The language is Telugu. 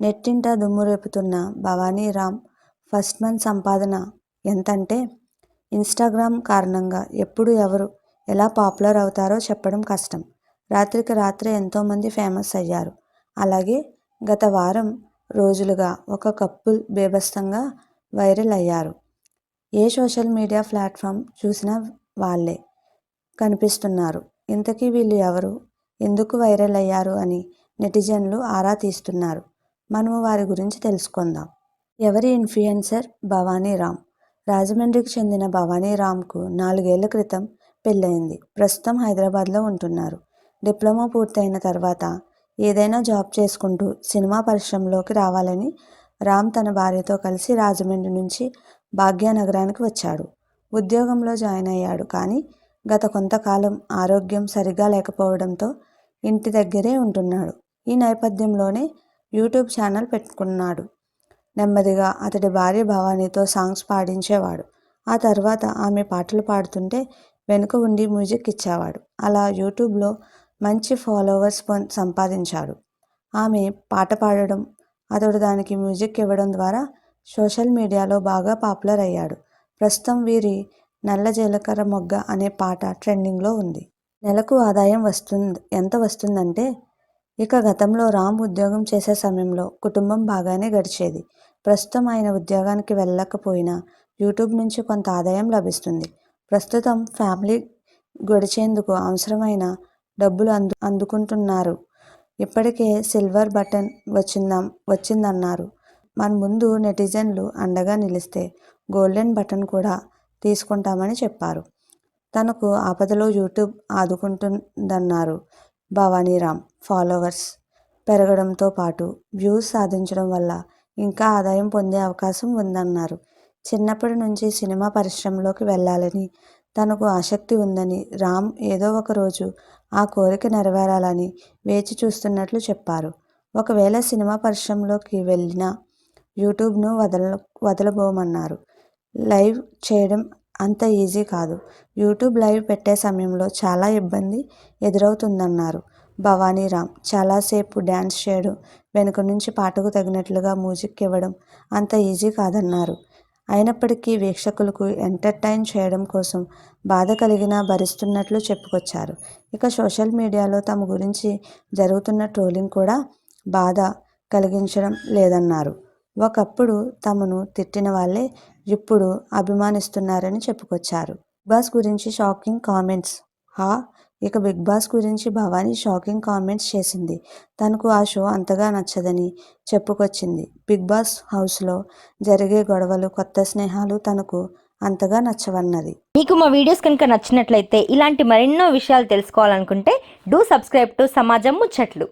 నెట్టింట దుమ్ము రేపుతున్న భవానీ రామ్ ఫస్ట్ మంత్ సంపాదన ఎంతంటే ఇన్స్టాగ్రామ్ కారణంగా ఎప్పుడు ఎవరు ఎలా పాపులర్ అవుతారో చెప్పడం కష్టం. రాత్రికి రాత్రే ఎంతోమంది ఫేమస్ అయ్యారు. అలాగే గత వారం రోజులుగా ఒక కపుల్ బీభత్సంగా వైరల్ అయ్యారు. ఏ సోషల్ మీడియా ప్లాట్ఫామ్ చూసినా వాళ్ళే కనిపిస్తున్నారు. ఇంతకీ వీళ్ళు ఎవరు, ఎందుకు వైరల్ అయ్యారు అని నెటిజన్లు ఆరా తీస్తున్నారు. మనము వారి గురించి తెలుసుకుందాం. ఎవరి ఇన్ఫ్లుయెన్సర్ భవానీ రామ్. రాజమండ్రికి చెందిన భవానీ రామ్కు 4 ఏళ్ల క్రితం పెళ్ళయింది. ప్రస్తుతం హైదరాబాద్లో ఉంటున్నారు. డిప్లొమా పూర్తయిన తర్వాత ఏదైనా జాబ్ చేసుకుంటూ సినిమా పరిశ్రమలోకి రావాలని రామ్ తన భార్యతో కలిసి రాజమండ్రి నుంచి భాగ్యనగరానికి వచ్చాడు. ఉద్యోగంలో జాయిన్ అయ్యాడు. కానీ గత కొంతకాలం ఆరోగ్యం సరిగా లేకపోవడంతో ఇంటి దగ్గరే ఉంటున్నాడు. ఈ నేపథ్యంలోనే యూట్యూబ్ ఛానల్ పెట్టుకున్నాడు. నెమ్మదిగా అతడి భార్య భవానీతో సాంగ్స్ పాడించేవాడు. ఆ తర్వాత ఆమె పాటలు పాడుతుంటే వెనుక ఉండి మ్యూజిక్ ఇచ్చేవాడు. అలా యూట్యూబ్లో మంచి ఫాలోవర్స్ సంపాదించాడు. ఆమె పాట పాడడం, అతడు దానికి మ్యూజిక్ ఇవ్వడం ద్వారా సోషల్ మీడియాలో బాగా పాపులర్ అయ్యాడు. ప్రస్తుతం వీరి నల్ల జీలకర్ర మొగ్గ అనే పాట ట్రెండింగ్లో ఉంది. నెలకు ఆదాయం ఎంత వస్తుందంటే ఇక గతంలో రామ్ ఉద్యోగం చేసే సమయంలో కుటుంబం బాగానే గడిచేది. ప్రస్తుతం ఆయన ఉద్యోగానికి వెళ్ళకపోయినా యూట్యూబ్ నుంచి కొంత ఆదాయం లభిస్తుంది. ప్రస్తుతం ఫ్యామిలీ గడిచేందుకు అవసరమైన డబ్బులు అందుకుంటున్నారు. ఇప్పటికే సిల్వర్ బటన్ వచ్చిందన్నారు. మన ముందు నెటిజన్లు అండగా నిలిస్తే గోల్డెన్ బటన్ కూడా తీసుకుంటామని చెప్పారు. తనకు ఆపదలో యూట్యూబ్ ఆదుకుంటుందన్నారు భవానీ రామ్. ఫాలోవర్స్ పెరగడంతో పాటు వ్యూస్ సాధించడం వల్ల ఇంకా ఆదాయం పొందే అవకాశం ఉందన్నారు. చిన్నప్పటి నుంచి సినిమా పరిశ్రమలోకి వెళ్ళాలని తనకు ఆసక్తి ఉందని, రామ్ ఏదో ఒక రోజు ఆ కోరిక నెరవేరాలని వేచి చూస్తున్నట్లు చెప్పారు. ఒకవేళ సినిమా పరిశ్రమలోకి వెళ్ళినా యూట్యూబ్ను వదలబోమన్నారు. లైవ్ చేయడం అంత ఈజీ కాదు. యూట్యూబ్ లైవ్ పెట్టే సమయంలో చాలా ఇబ్బంది ఎదురవుతుందన్నారు భవానీ రామ్. చాలాసేపు డ్యాన్స్ చేయడం, వెనుక నుంచి పాటకు తగినట్లుగా మ్యూజిక్ ఇవ్వడం అంత ఈజీ కాదన్నారు. అయినప్పటికీ వీక్షకులకు ఎంటర్టైన్ చేయడం కోసం బాధ కలిగినా భరిస్తున్నట్లు చెప్పుకొచ్చారు. ఇక సోషల్ మీడియాలో తమ గురించి జరుగుతున్న ట్రోలింగ్ కూడా బాధ కలిగించడం లేదన్నారు. ఒకప్పుడు తమను తిట్టిన వాళ్ళే ఇప్పుడు అభిమానిస్తున్నారని చెప్పుకొచ్చారు. బిగ్ బాస్ గురించి షాకింగ్ కామెంట్స్. ఇక బిగ్ బాస్ గురించి భవానీ షాకింగ్ కామెంట్స్ చేసింది. తనకు ఆ షో అంతగా నచ్చదని చెప్పుకొచ్చింది. బిగ్ బాస్ హౌస్లో జరిగే గొడవలు, కొత్త స్నేహాలు తనకు అంతగా నచ్చవన్నది. మీకు మా వీడియోస్ కనుక నచ్చినట్లయితే ఇలాంటి మరెన్నో విషయాలు తెలుసుకోవాలనుకుంటే డూ సబ్స్క్రైబ్ టు సమాజం ముచ్చట్లు.